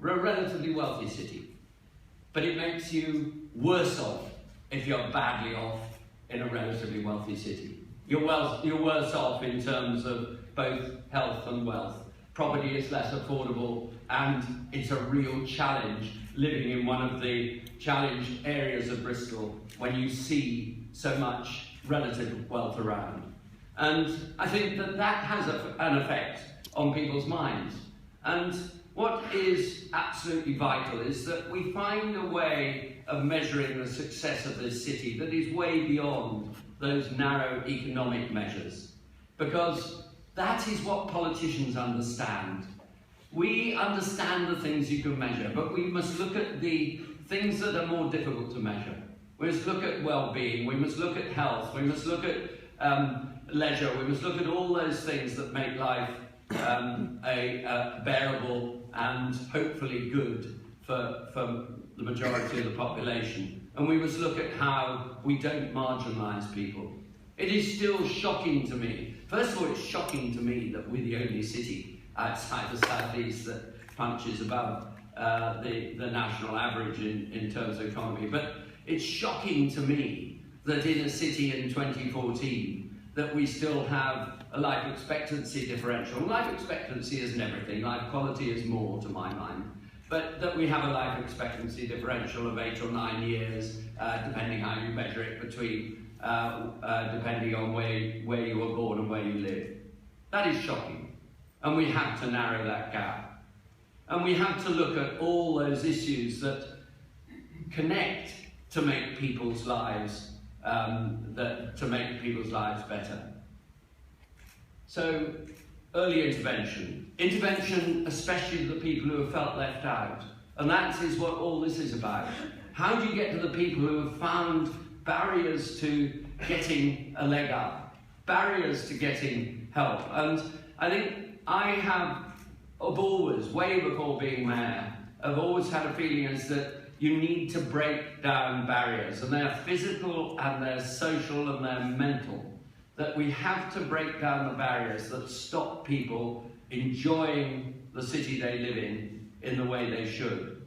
We're a relatively wealthy city, but it makes you worse off if you're badly off in a relatively wealthy city. You're worse off in terms of both health and wealth. Property is less affordable, and it's a real challenge living in one of the challenged areas of Bristol when you see so much relative wealth around. And I think that that has an effect on people's minds. And what is absolutely vital is that we find a way of measuring the success of this city that is way beyond those narrow economic measures, because that is what politicians understand. We understand the things you can measure, but we must look at the things that are more difficult to measure. We must look at well-being, we must look at health, we must look at leisure, we must look at all those things that make life bearable and hopefully good for the majority of the population. And we must look at how we don't marginalise people. It is still shocking to me. First of all, it's shocking to me that we're the only city outside the southeast that punches above the national average in terms of economy. But it's shocking to me that in a city in 2014 that we still have a life expectancy differential. Life expectancy isn't everything. Life quality is more, to my mind. But that we have a life expectancy differential of 8 or 9 years, depending how you measure it, between depending on where you were born and where you live. That is shocking, and we have to narrow that gap. And we have to look at all those issues that connect to make people's lives better. So, early intervention. Intervention, especially the people who have felt left out. And that is what all this is about. How do you get to the people who have found barriers to getting a leg up, barriers to getting help? And I think I have always, way before being mayor, I've always had a feeling is that you need to break down barriers, and they're physical and they're social and they're mental. That we have to break down the barriers that stop people enjoying the city they live in the way they should.